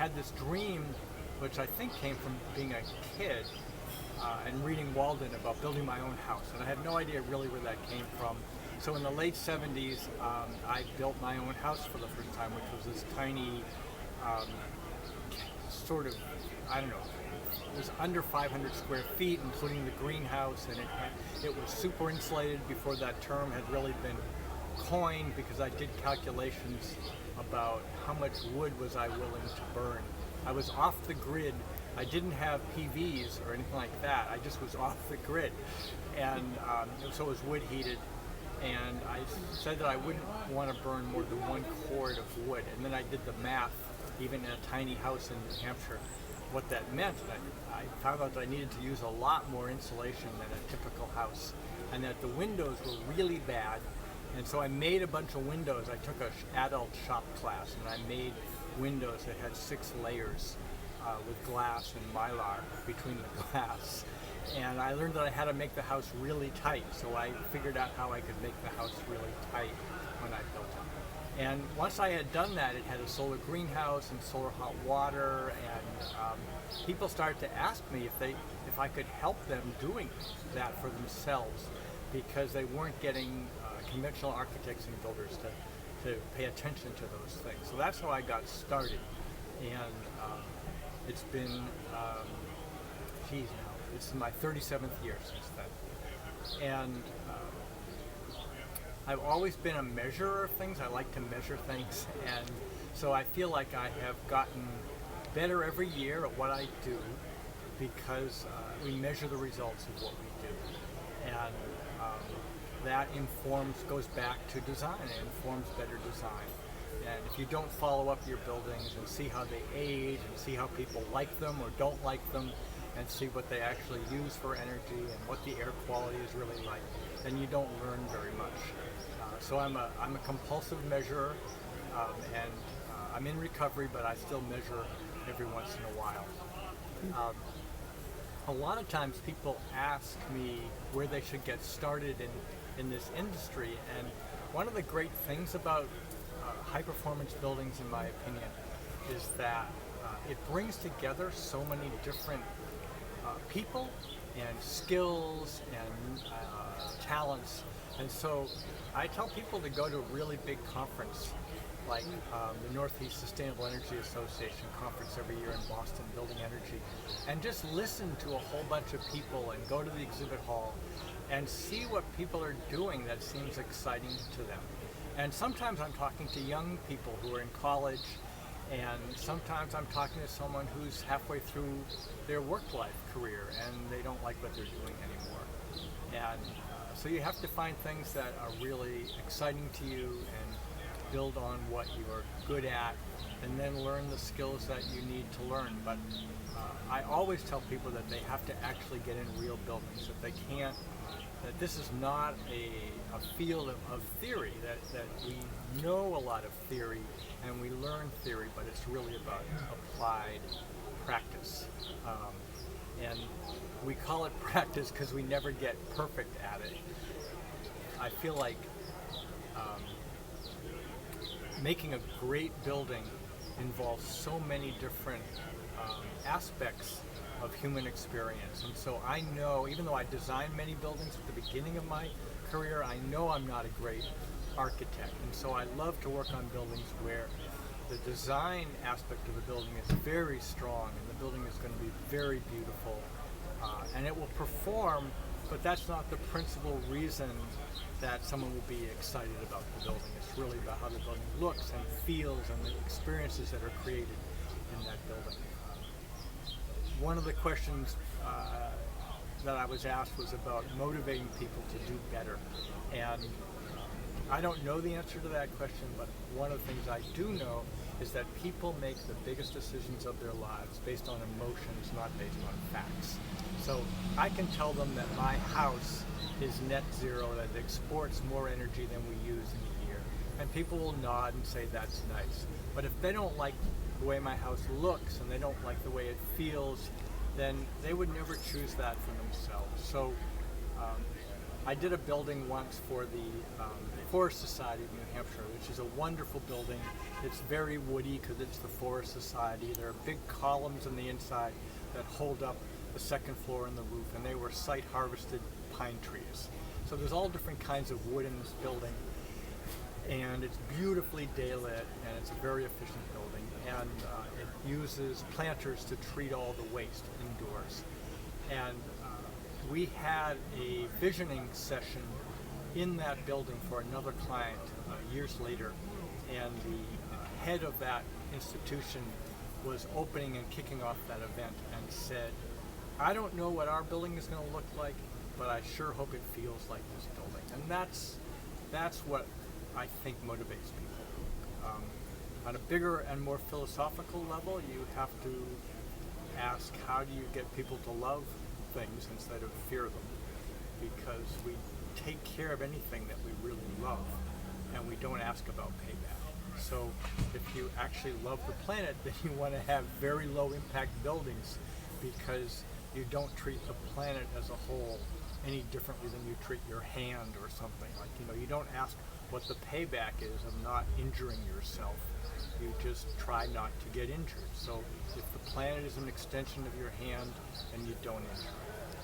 had this dream, which I think came from being a kid and reading Walden about building my own house. And I had no idea really where that came from. So in the late 70s, I built my own house for the first time, which was this tiny sort of, I don't know, it was under 500 square feet, including the greenhouse, and it was super insulated before that term had really been coined, because I did calculations about how much wood was I willing to burn. I was off the grid. I didn't have PVs or anything like that. I just was off the grid, and so it was wood heated. And I said that I wouldn't want to burn more than 1 cord of wood. And then I did the math, even in a tiny house in New Hampshire, what that meant. And I found out that I needed to use a lot more insulation than a typical house, and that the windows were really bad. And so I made a bunch of windows. I took an adult shop class, and I made windows that had 6 layers with glass and mylar between the glass. And I learned that I had to make the house really tight, so I figured out how I could make the house really tight when I built it. And once I had done that, it had a solar greenhouse and solar hot water, and people started to ask me if I could help them doing that for themselves, because they weren't getting conventional architects and builders to pay attention to those things. So that's how I got started, and it's been, this is my 37th year since then. And I've always been a measurer of things. I like to measure things. And so I feel like I have gotten better every year at what I do, because we measure the results of what we do. And that goes back to design. It informs better design. And if you don't follow up your buildings and see how they age and see how people like them or don't like them, and see what they actually use for energy and what the air quality is really like, then you don't learn very much. So I'm a compulsive measurer, and I'm in recovery, but I still measure every once in a while. A lot of times people ask me where they should get started in this industry, and one of the great things about high-performance buildings, in my opinion, is that it brings together so many different people and skills and talents. And so I tell people to go to a really big conference like the Northeast Sustainable Energy Association conference every year in Boston, Building Energy, and just listen to a whole bunch of people and go to the exhibit hall and see what people are doing that seems exciting to them. And sometimes I'm talking to young people who are in college, and sometimes I'm talking to someone who's halfway through their work-life career and they don't like what they're doing anymore. And so you have to find things that are really exciting to you and build on what you are good at, and then learn the skills that you need to learn. But I always tell people that they have to actually get in real buildings, that this is not a field of theory, that we know a lot of theory and we learn theory, but it's really about applied practice. And we call it practice because we never get perfect at it. I feel like making a great building involves so many different aspects of human experience. And so I know, even though I designed many buildings at the beginning of my career, I know I'm not a great architect. And so I love to work on buildings where the design aspect of the building is very strong, and the building is going to be very beautiful, and it will perform, but that's not the principal reason that someone will be excited about the building. It's really about how the building looks and feels and the experiences that are created in that building. One of the questions that I was asked was about motivating people to do better. And I don't know the answer to that question, but one of the things I do know is that people make the biggest decisions of their lives based on emotions, not based on facts. So I can tell them that my house is net zero, that it exports more energy than we use in a year. And people will nod and say that's nice. But if they don't like the way my house looks and they don't like the way it feels, then they would never choose that for themselves. So I did a building once for the Forest Society of New Hampshire, which is a wonderful building. It's very woody because it's the Forest Society. There are big columns on the inside that hold up the second floor and the roof, and they were site harvested pine trees. So there's all different kinds of wood in this building, and it's beautifully daylit, and it's a very efficient building, and it uses planters to treat all the waste indoors. And we had a visioning session in that building for another client years later, and the head of that institution was opening and kicking off that event and said, I don't know what our building is going to look like, but I sure hope it feels like this building. And that's what I think motivates people. On a bigger and more philosophical level, you have to ask, how do you get people to love things instead of fear them? Because we take care of anything that we really love, and we don't ask about payback. So if you actually love the planet, then you want to have very low impact buildings, because you don't treat the planet as a whole any differently than you treat your hand or something. Like, you don't ask what the payback is of not injuring yourself. You just try not to get injured. So if the planet is an extension of your hand, then you don't injure it.